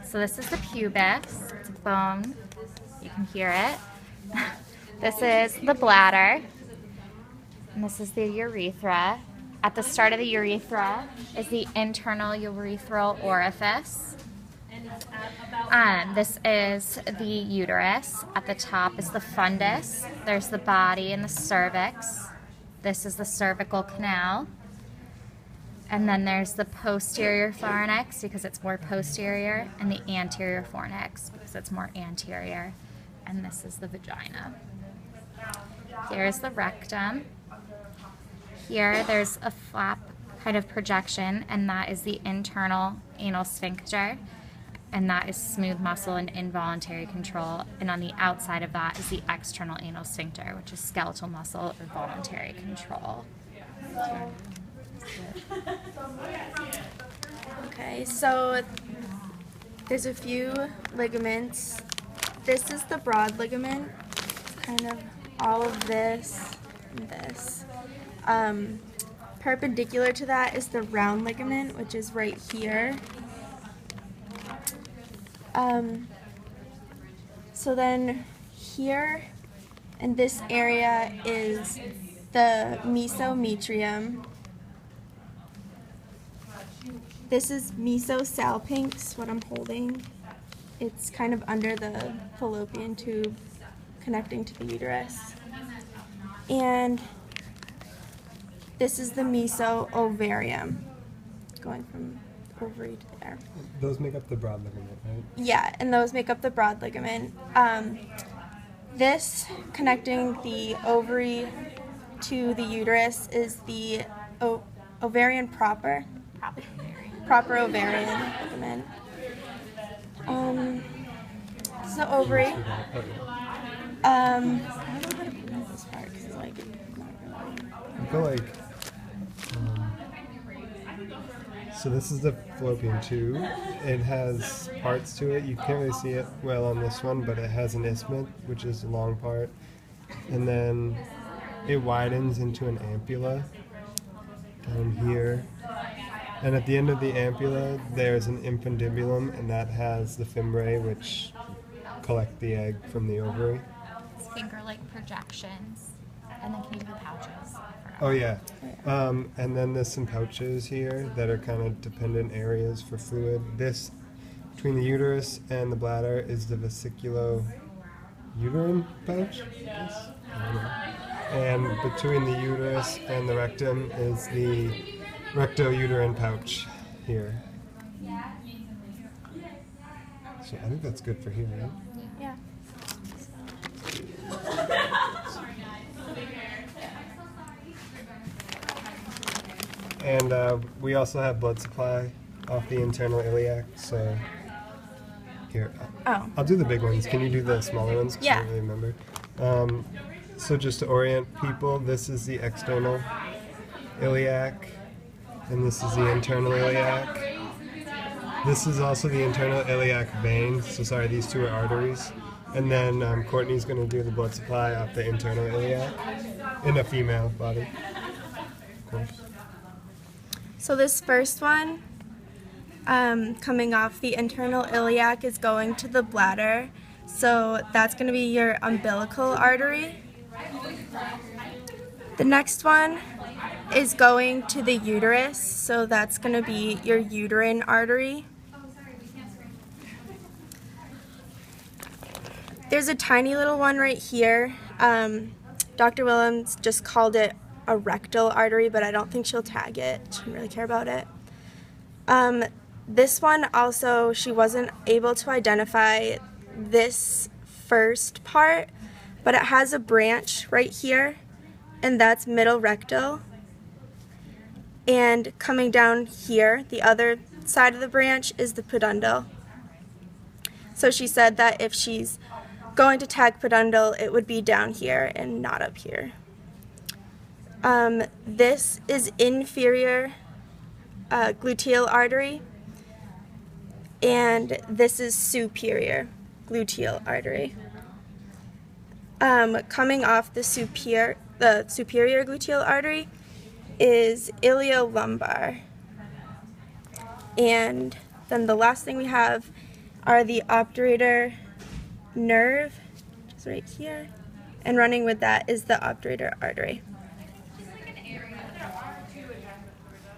So this is the pubis. It's a bone. You can hear it. This is the bladder. And this is the urethra. At the start of the urethra is the internal urethral orifice. This is the uterus. At the top is the fundus. There's the body and the cervix. This is the cervical canal. And then there's the posterior fornix because it's more posterior, and the anterior fornix because it's more anterior. And this is the vagina. Here's the rectum. Here there's a flap kind of projection, and that is the internal anal sphincter, and that is smooth muscle and involuntary control. And on the outside of that is the external anal sphincter, which is skeletal muscle or voluntary control. Okay, so there's a few ligaments. This is the broad ligament, kind of all of this and this. Perpendicular to that is the round ligament, which is right here. So then here in this area is the mesometrium. This is mesosalpinx, what I'm holding. It's kind of under the fallopian tube connecting to the uterus. And this is the meso-ovarium, going from ovary to there. Those make up the broad ligament, right? Yeah, and those make up the broad ligament. This connecting the ovary to the uterus is the ovarian proper. Proper ovarian ligament. This is the ovary. I don't know how to pronounce this part because like not really. I feel like so this is the fallopian tube. It has parts to it. You can't really see it well on this one, but it has an isthmus, which is a long part, and then it widens into an ampulla down here. And at the end of the ampulla, there's an infundibulum, and that has the fimbriae, which collect the egg from the ovary. It's finger-like projections. And then can you do the pouches? Oh yeah. And then there's some pouches here that are kind of dependent areas for fluid. This, between the uterus and the bladder, is the vesiculo-uterine pouch, I guess? I don't know. And between the uterus and the rectum is the recto-uterine pouch here. So I think that's good for here, right? Yeah. And we also have blood supply off the internal iliac, so here, I'll do the big ones. Can you do the smaller ones? 'Cause I Yeah. don't really remember. So just to orient people, this is the external iliac, and this is the internal iliac. This is also the internal iliac vein, so sorry, these two are arteries. And then Courtney's going to do the blood supply off the internal iliac in a female body, of course. So this first one, coming off the internal iliac, is going to the bladder. So that's going to be your umbilical artery. The next one is going to the uterus. So that's going to be your uterine artery. There's a tiny little one right here. Dr. Willems just called it a rectal artery, but I don't think she'll tag it. She didn't really care about it. This one also, she wasn't able to identify this first part, but it has a branch right here, and that's middle rectal. And coming down here, the other side of the branch is the pudendal. So she said that if she's going to tag pudendal, it would be down here and not up here. This is inferior gluteal artery, and this is superior gluteal artery. Coming off the superior gluteal artery is iliolumbar. And then the last thing we have are the obturator nerve, which is right here, and running with that is the obturator artery.